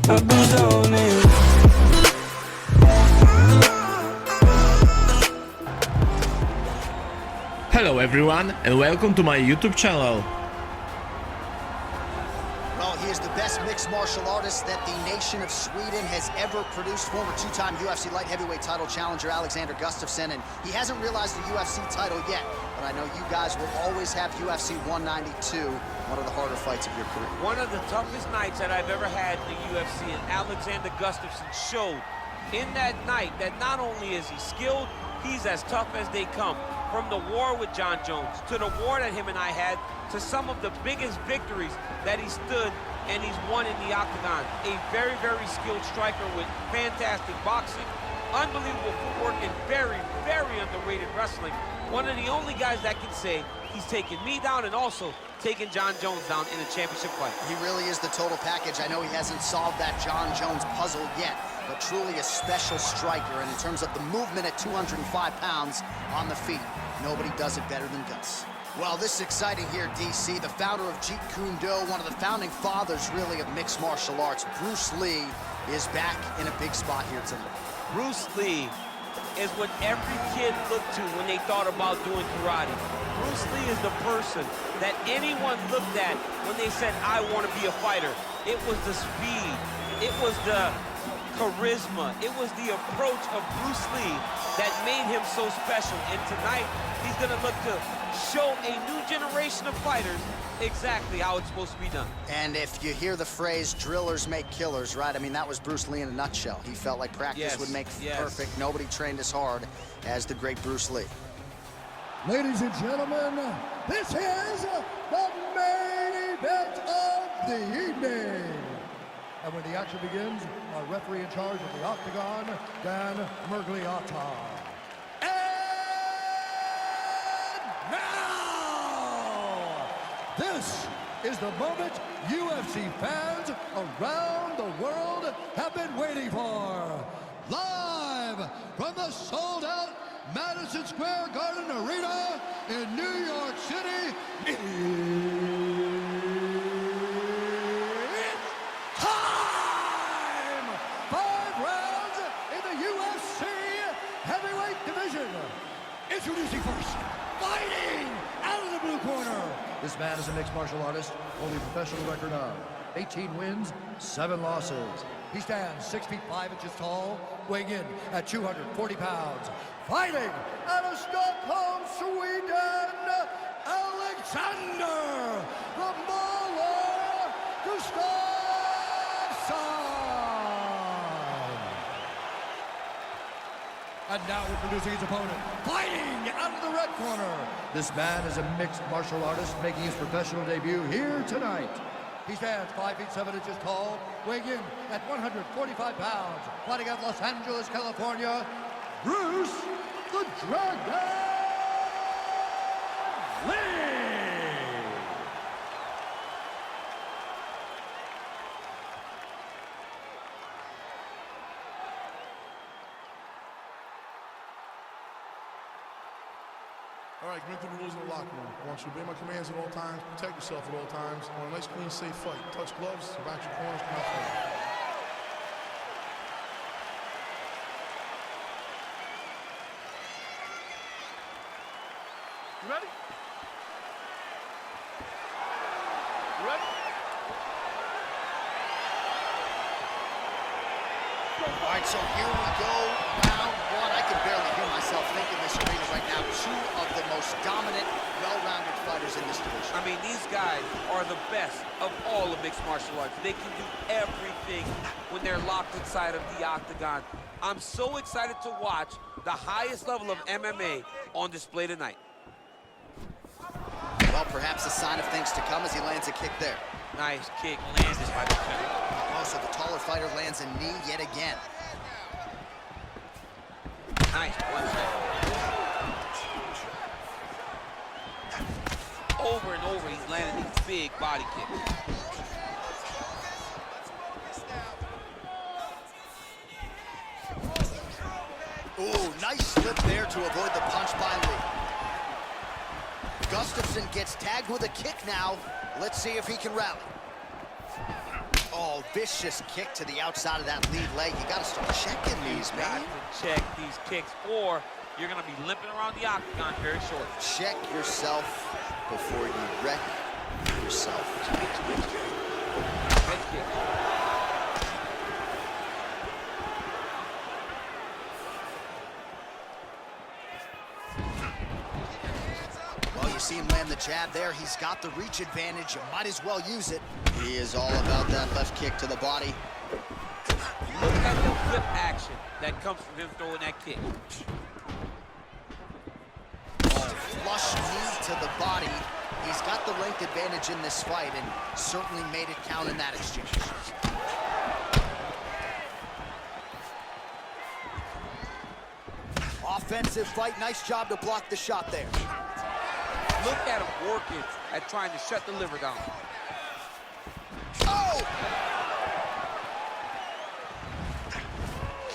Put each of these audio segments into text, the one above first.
I bruised the whole name. Hello everyone and welcome to my YouTube channel. Well, he is the best mixed martial artist that the nation of Sweden has ever produced. Former two-time UFC light heavyweight title challenger Alexander Gustafsson, and he hasn't realized the UFC title yet. But I know you guys will always have UFC 192, one of the harder fights of your career. One of the toughest nights that I've ever had in the UFC, and Alexander Gustafsson showed in that night that not only is he skilled, he's as tough as they come. From the war with John Jones, to the war that him and I had, to some of the biggest victories that he stood and he's won in the octagon. A very, very skilled striker with fantastic boxing, unbelievable footwork, and very, very underrated wrestling. One of the only guys that can say he's taken me down and also taken John Jones down in a championship fight. He really is the total package. I know he hasn't solved that John Jones puzzle yet, but truly a special striker. And in terms of the movement at 205 pounds on the feet, nobody does it better than Gus. Well, this is exciting here, DC. The founder of Jeet Kune Do, one of the founding fathers, really, of mixed martial arts, Bruce Lee, is back in a big spot here tonight. Bruce Lee is what every kid looked to when they thought about doing karate. Bruce Lee is the person that anyone looked at when they said, I want to be a fighter. It was the speed, it was the charisma, it was the approach of Bruce Lee that made him so special. And tonight, he's gonna look to show a new generation of fighters exactly how it's supposed to be done. And if you hear the phrase, drillers make killers, right? I mean, that was Bruce Lee in a nutshell. He felt like practice would make perfect. Nobody trained as hard as the great Bruce Lee. Ladies and gentlemen, this is the main event of the evening. And when the action begins, our referee in charge of the octagon, Dan Mergliotta. And now, this is the moment UFC fans around the world have been waiting for. Live from the sold-out Madison Square Garden Arena in New York City, it's time! 5 rounds in the UFC heavyweight division. Introducing first, fighting out of the blue corner. This man is a mixed martial artist, holding a professional record of 18 wins, 7 losses. He stands 6 feet 5 inches tall, weighing in at 240 pounds. Fighting out of Stockholm, Sweden, Alexander the Mauler Gustafsson. And now introducing his opponent, fighting out of the red corner. This man is a mixed martial artist making his professional debut here tonight. He stands 5 feet 7 inches tall, weighing in at 145 pounds. Fighting out of Los Angeles, California, Bruce the Dragon Lee! All right, commit to the rules in the locker room. I want you to obey my commands at all times, protect yourself at all times. I want a nice, clean, safe fight. Touch gloves, back your corners, come out fight. You ready? You ready? All right, so here we go, round 1. I can barely hear myself think in this arena right now. 2 of the most dominant, well-rounded fighters in this division. I mean, these guys are the best of all of mixed martial arts. They can do everything when they're locked inside of the octagon. I'm so excited to watch the highest level of MMA on display tonight. Well, perhaps a sign of things to come as he lands a kick there. Nice kick landed by the center. Oh, so the taller fighter lands a knee yet again. Nice one set. Over and over, he's landing these big body kicks. Ooh, nice slip there to avoid the punch by Lee. Gustafsson gets tagged with a kick now. Let's see if he can rally. Oh, vicious kick to the outside of that lead leg. You got to start checking these, man. You got to check these kicks, or you're going to be limping around the octagon very shortly. Check yourself before you wreck yourself. Head kick. Well, you see him land the jab there. He's got the reach advantage. You might as well use it. He is all about that left kick to the body. Look at the flip action that comes from him throwing that kick. Flush knee to the body. He's got the length advantage in this fight and certainly made it count in that exchange. Offensive fight. Nice job to block the shot there. Look at him working at trying to shut the liver down. Oh!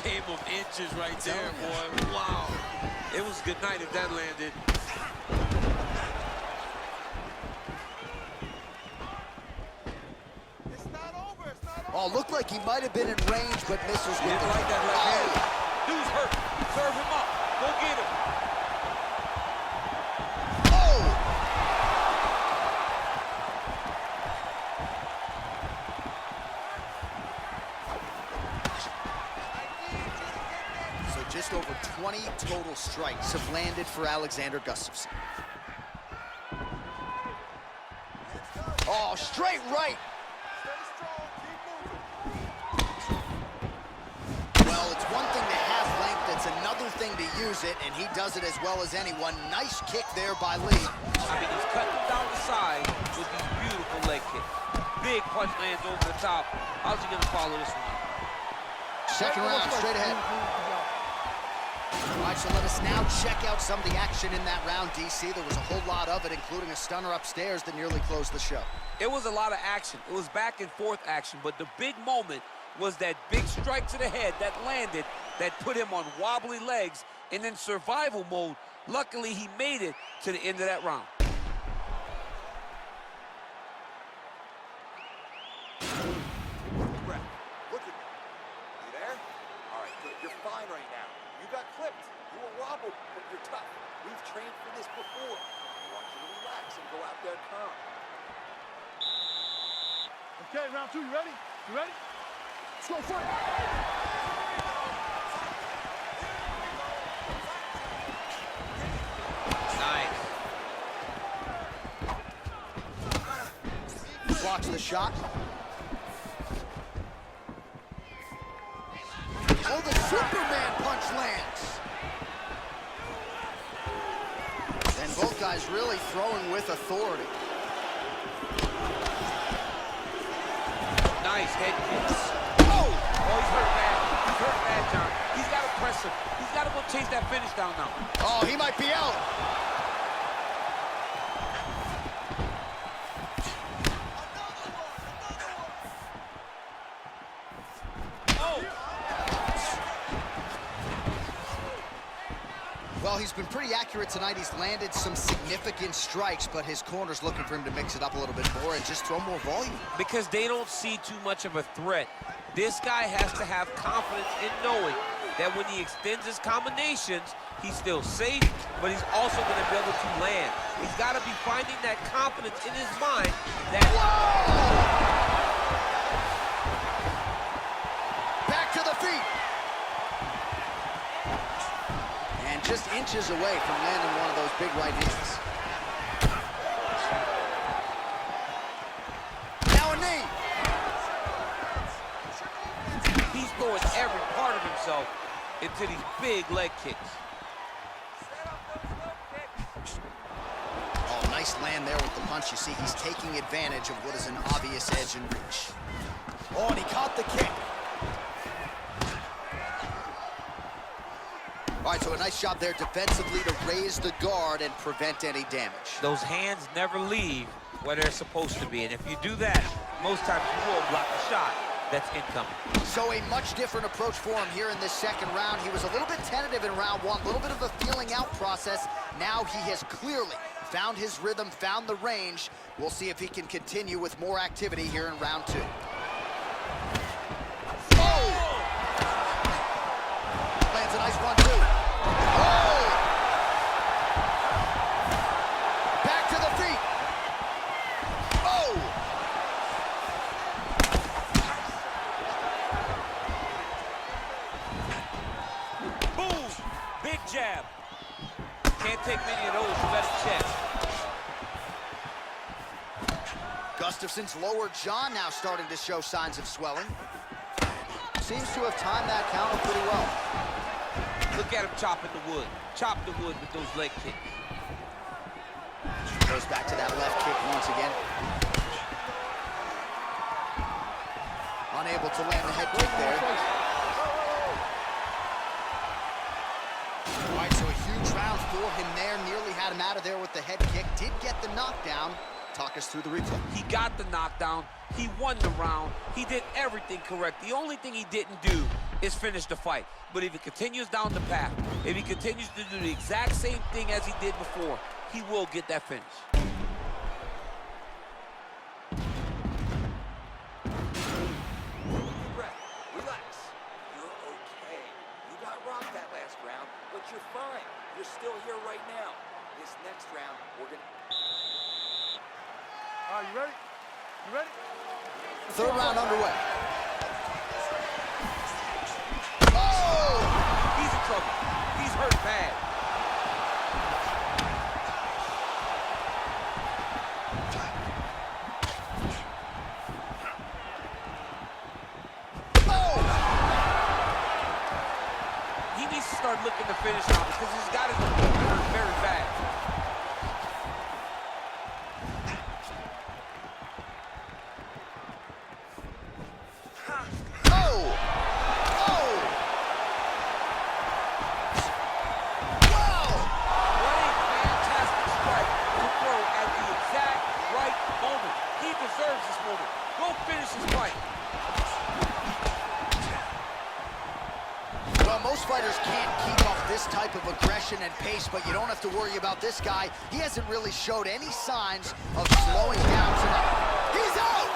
Game of inches right there, boy. Wow. It was good night if that landed. Oh, looked like he might have been in range, but misses with Didn't the like that left hand. Dude's hurt. Serve him up. Go get him. Oh! So just over 20 total strikes have landed for Alexander Gustafsson. Oh, straight right. Well, it's one thing to have length, it's another thing to use it, and he does it as well as anyone. Nice kick there by Lee. I mean, he's cutting down the side with these beautiful leg kicks. Big punch lands over the top. How's he going to follow this one? Second round, straight ahead. All right, so let us now check out some of the action in that round, DC. There was a whole lot of it, including a stunner upstairs that nearly closed the show. It was a lot of action. It was back and forth action, but the big moment was that big strike to the head that landed, that put him on wobbly legs, and in survival mode. Luckily, he made it to the end of that round. Brett, look at me. You there? All right, good. You're fine right now. You got clipped. You were wobbled, but you're tough. We've trained for this before. I want you to relax and go out there calm. Okay, round two, you ready? You ready? Let's go fight. Nice. Blocks the shot. Oh, the Superman punch lands. And both guys really throwing with authority. Nice head kicks. Oh, he's hurt bad. He's hurt bad, John. He's got to press him. He's got to go chase that finish down now. Oh, he might be out. Well, he's been pretty accurate tonight. He's landed some significant strikes, but his corner's looking for him to mix it up a little bit more and just throw more volume. Because they don't see too much of a threat. This guy has to have confidence in knowing that when he extends his combinations, he's still safe, but he's also going to be able to land. He's got to be finding that confidence in his mind that... Whoa! Back to the feet. And just inches away from landing one of those big right hands. Now a knee. He's throwing every part of himself into these big leg kicks. Oh, nice land there with the punch. You see, he's taking advantage of what is an obvious edge and reach. Oh, and he caught the kick. All right, so a nice job there defensively to raise the guard and prevent any damage. Those hands never leave where they're supposed to be, and if you do that, most times you will block the shot that's incoming. So a much different approach for him here in this second round. He was a little bit tentative in round one, a little bit of a feeling out process. Now he has clearly found his rhythm, found the range. We'll see if he can continue with more activity here in round two. Oh! Lands a nice 1-2. Oh! Back to the feet. Oh! Boom! Big jab. Can't take many of those from that chest. Gustafsson's lower jaw now starting to show signs of swelling. Seems to have timed that counter pretty well. Look at him chopping the wood. Chop the wood with those leg kicks. Goes back to that left kick once again. Unable to land the head kick there. All right, so a huge round for him there. Nearly had him out of there with the head kick. Did get the knockdown. Talk us through the replay. He got the knockdown. He won the round. He did everything correct. The only thing he didn't do is finish the fight. But if he continues down the path, if he continues to do the exact same thing as he did before, he will get that finish. Deep breath. Relax. You're okay. You got rocked that last round, but you're fine. You're still here right now. This next round, we're gonna... All right, you ready? You ready? Third round underway. Oh! He's in trouble. He's hurt bad. He needs to start looking to finish now because he's got his hurt very bad. Most fighters can't keep up this type of aggression and pace, but you don't have to worry about this guy. He hasn't really showed any signs of slowing down tonight. He's out!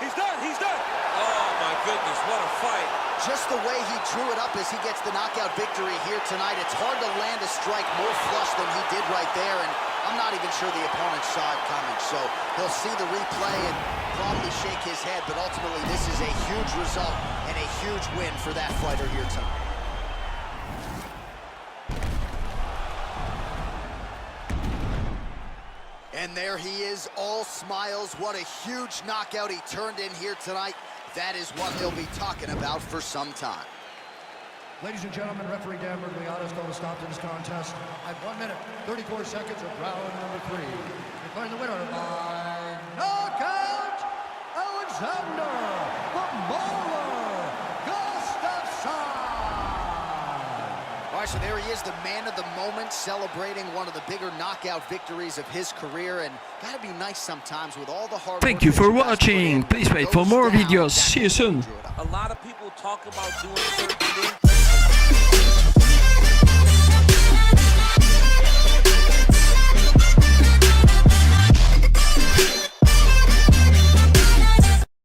He's done, he's done! Oh my goodness, what a fight. Just the way he drew it up as he gets the knockout victory here tonight, it's hard to land a strike more flush than he did right there, and I'm not even sure the opponent saw it coming, so he'll see the replay and probably shake his head, but ultimately this is a huge result and a huge win for that fighter here tonight. And there he is, all smiles. What a huge knockout he turned in here tonight. That is what they'll be talking about for some time. Ladies and gentlemen, referee Dan Bergliano's called a stop to this contest at 1 minute, 34 seconds of round number 3. Declaring the winner by knockout, Alexander the Mauler Gustafsson. All right, so there he is, the man of the moment, celebrating one of the bigger knockout victories of his career, and gotta be nice sometimes with all the hard Thank work you that for guys put watching. in. Please wait Goes for more down, videos. that See you soon. drew it up. A lot of people talk about doing certain things.